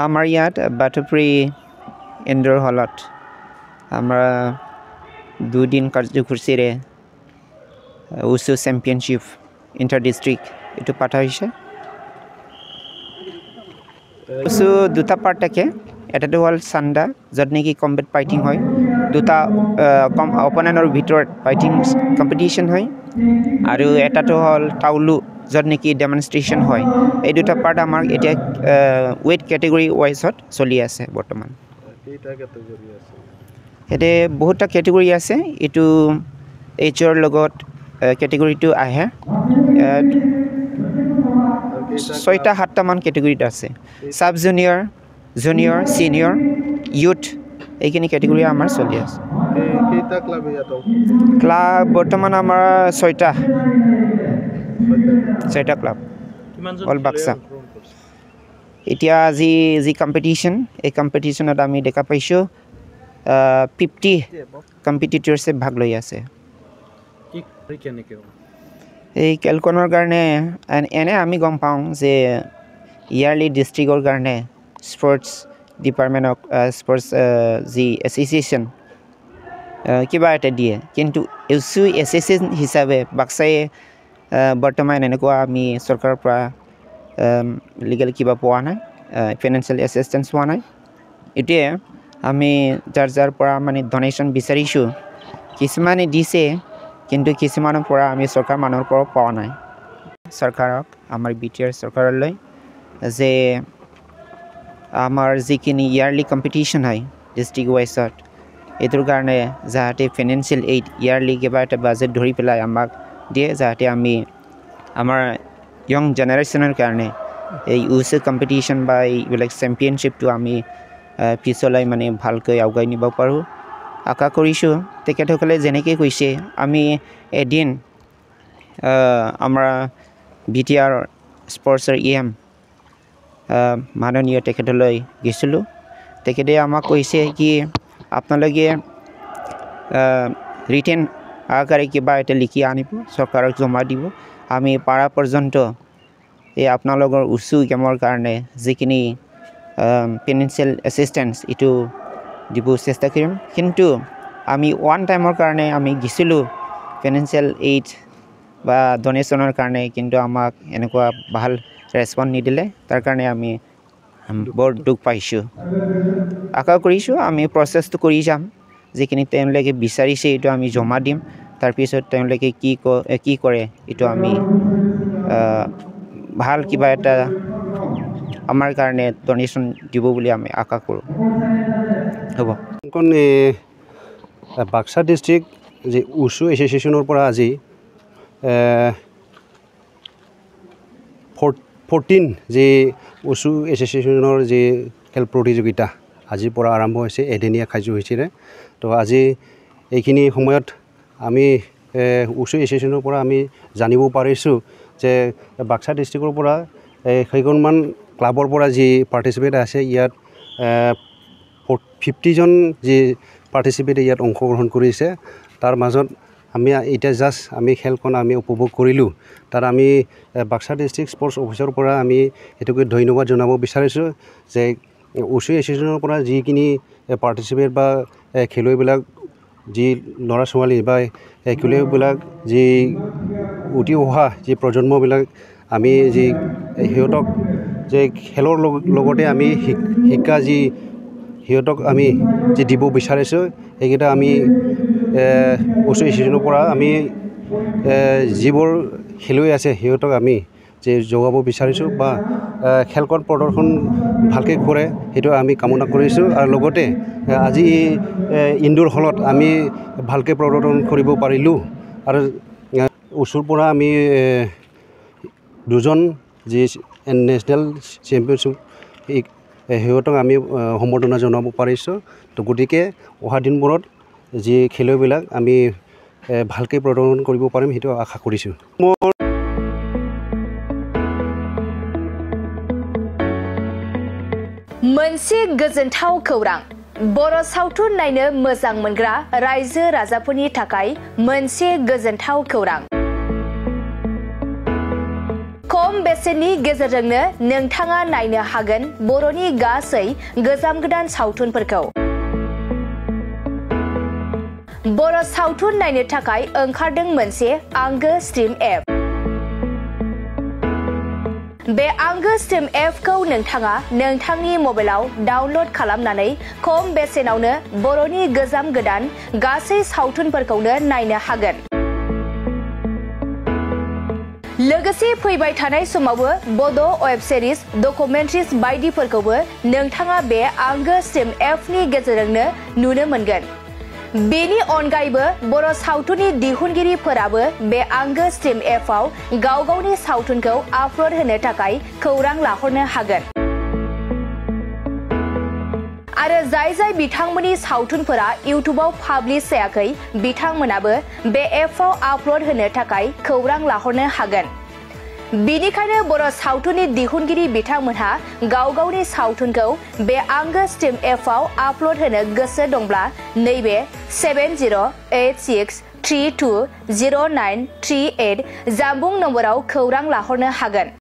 আমাৰ ইয়াত বাটুপুৰী ইনডোৰ হলত আমাৰ 2 দিন কাৰ্যসূচীৰে উচু চেম্পিয়নশ্বিপ ইণ্টাৰ ডিষ্ট্ৰিক্ট এইটো পাতা হৈছে উচু দুটা পাৰ্ট থাকে এটাটো হ'ল চান্দা য'ত নেকি কম্বেট ফাইটিং হয় দুটা অপনেণ্টৰ ভিতৰত ফাইটিং কম্পিটিশ্যন হয় আৰু এটাটো হ'ল টাউলু য'ত নেকি ডেমনষ্ট্ৰেশ্যন হয় এই দুটা পাৰ্ট আমাৰ এতিয়া ৱেইট কেটেগৰী ৱাইজত চলি আছে বৰ্তমান ইয়াতে বহুতটা কেটেগৰী আছে এইটো এইচৰ লগত কেটেগৰীটো আহে 6টা 7টা মান কেটেগৰীত আছে sub junior junior senior youth এইখিনি কেটেগৰী আমাৰ চলি আছে কেইটা ক্লাব ইয়াত ক্লাব বৰ্তমান আমাৰ 6টা ক্লাব অল বাক্সা এতিয়া যি কম্পিটিশ্যন এই কম্পিটিশ্যনত আমি দেখা পাইছোঁ 50 কম্পিটিটৰ্ছে ভাগ লৈ আছে এই খেলখনৰ কাৰণে এনে আমি গম পাওঁ যে ইয়াৰলি ডিষ্ট্ৰিক্টৰ কাৰণে স্পৰ্টছ ডিপাৰ্টমেণ্টক স্পৰ্টছ যি এছ'চিয়েশ্যন কিবা এটা দিয়ে কিন্তু উচু এছ'চিয়েশ্যন হিচাপে বাক্সাই বৰ্তমান এনেকুৱা আমি চৰকাৰৰ পৰা লিগেল কিবা পোৱা নাই ফাইনেন্সিয়েল এছিষ্টেঞ্চ পোৱা নাই এতিয়া আমি যাৰ পৰা মানে ডনেশ্যন বিচাৰিছোঁ কিছুমানে দিছে কিন্তু কিছুমানৰ পৰা আমি চৰকাৰ মানুহৰ পৰা পোৱা নাই চৰকাৰক আমাৰ BTR চৰকাৰলৈ যে আমাৰ যিখিনি ইয়াৰলি কম্পিটিশ্যন হয় ডিষ্ট্ৰিক্ট ৱাইজত এইটোৰ কাৰণে যাতে ফাইনেন্সিয়েল এইড ইয়াৰলি কিবা এটা বাজেট ধৰি পেলাই আমাক দিয়ে যাতে আমি আমাৰ ইয়ং জেনেৰেশ্যনৰ কাৰণে এই উচু কম্পিটিশ্যন বা এইবিলাক চেম্পিয়নশ্বিপটো আমি পিছলৈ মানে ভালকৈ আগুৱাই নিব পাৰোঁ আশা কৰিছোঁ তেখেতসকলে যেনেকৈ কৈছে আমি এদিন আমাৰ BTR স্পৰ্টছৰ EM মাননীয় তেখেতলৈ গৈছিলোঁ তেখেতে আমাক কৈছে কি আপোনালোকে ৰিটেন আকাৰে কিবা এটা লিখি আনিব চৰকাৰক জমা দিব আমি পাৰা পৰ্যন্ত এই আপোনালোকৰ উচু গেমৰ কাৰণে যিখিনি ফাইনেন্সিয়েল এছিষ্টেঞ্চ এইটো দিব চেষ্টা কৰিম কিন্তু আমি ওৱান টাইমৰ কাৰণে আমি গৈছিলোঁ ফাইনেন্সিয়েল এইড বা ডনেশ্যনৰ কাৰণে কিন্তু আমাক এনেকুৱা ভাল ৰেছপন্স নিদিলে তাৰ কাৰণে আমি বৰ দুখ পাইছোঁ আশা কৰিছোঁ আমি প্ৰচেছটো কৰি যাম যিখিনি তেওঁলোকে বিচাৰিছে এইটো আমি জমা দিম তাৰপিছত তেওঁলোকে কি কৰে এইটো আমি ভাল কিবা এটা আমাৰ কাৰণে ডনেশ্যন দিব বুলি আমি আশা কৰোঁ হ'ব বাক্সা ডিষ্ট্ৰিক্ট যি উচু এছ'চিয়েশ্যনৰ পৰা আজি 14 যি উচু এছ'চিয়েশ্যনৰ যি খেল প্ৰতিযোগিতা আজিৰ পৰা আৰম্ভ হৈছে এদিনীয়া কাৰ্যসূচীৰে তো আজি এইখিনি সময়ত আমি উচু এছ'চিয়েশ্যনৰ পৰা আমি জানিব পাৰিছোঁ যে বাক্সা ডিষ্ট্ৰিক্টৰ পৰা কেইখনমান ক্লাবৰ পৰা যি পাৰ্টিচিপেট আছে ইয়াত 50জন যি পাৰ্টিচিপেটে ইয়াত অংশগ্ৰহণ কৰিছে তাৰ মাজত আমি এতিয়া জাষ্ট আমি খেলখন আমি উপভোগ কৰিলোঁ তাৰ আমি বাক্সা ডিষ্ট্ৰিক্ট স্পৰ্টছ অফিচৰ পৰা আমি এইটোকে ধন্যবাদ জনাব বিচাৰিছোঁ যে উচু এছ'চিয়েশ্যনৰ পৰা যিখিনি পাৰ্টিচিপেট বা খেলুৱৈবিলাক যি ল'ৰা ছোৱালী বা খেলুৱৈবিলাক যি উঠি অহা যি প্ৰজন্মবিলাক আমি যি সিহঁতক যে খেলৰ লগতে আমি শিক্ষা যি সিহঁতক আমি যি দিব বিচাৰিছোঁ সেইকেইটা আমি উচু এছ'চিয়েশ্যনৰ পৰা আমি যিবোৰ খেলুৱৈ আছে সিহঁতক আমি যে যোগাব বিচাৰিছোঁ বা খেলখন প্ৰদৰ্শন ভালকৈ কৰে সেইটো আমি কামনা কৰিছোঁ আৰু লগতে আজি ইনডোৰ হলত আমি ভালকৈ প্ৰদৰ্শন কৰিব পাৰিলোঁ আৰু উচুৰ পৰা আমি 2জন যি নেশ্যনেল চেম্পিয়নশ্বিপ সিহঁতক আমি সম্বৰ্ধনা জনাব পাৰিছোঁ তো গতিকে অহা দিনবোৰত যি খেলুৱৈবিলাক আমি ভালকৈ প্ৰদৰ্শন কৰিব পাৰিম সেইটো আশা কৰিছোঁ मोनसे गोजोनथाव खौरां बर' सावथुन नायनो मोजां मोनग्रा रायजो राजाफोरनि थाखाय मोनसे गोजोनथाव खौरां क खम बेसेननि गेजेरजोंनो नोंथाङा नायनो हागोन बर'नि गासै गोजाम गोदान सावथुनफोरखौ। बर' सावथुन नायनो थाखाय ओंखारदों मोनसे आंगो स्ट्रिम एप। बे आंगो स्ट्रिम एपखौ नोंथाङा नोंथांनि मबाइलाव डाउनलड खालामनानै खम बेसेनावनो बर'नि गोजाम गोदान गासै सावथुनफोरखौनो नायनो हागोन। लोगोसे फैबाय थानाय समावबो बड' वेब सिरिज, डकुमेन्ट्रिज बायदिफोरखौबो नोंथाङा बे आंगो स्ट्रिम एपनि गेजेरजोंनो नुनो मोनगोन। बेनि अनगायैबो बर' सावथुननि दिहुनगिरिफोराबो बे आंगो स्ट्रिम एपआव गाव गावनि सावथुनखौ आपल'ड होनो थाखाय खौरां लाहरनो हागोन। आरो जाय बिथांमोननि सावथुनफोरा इउटुबाव पाब्लिश जायाखै बिथांमोनाबो बे एपआव आपल'ड होनो थाखाय खौरां लाहरनो हागोन। बेनिखायनो बर' सावथुननि दिहुनगिरि बिथांमोनहा गाव गावनि सावथुनखौ बे आंगो स्ट्रिम एपआव आपल'ड होनो गोसो दंब्ला नैबे 7086320938 जानबुं नम्बराव खौरां लाहरनो हागोन।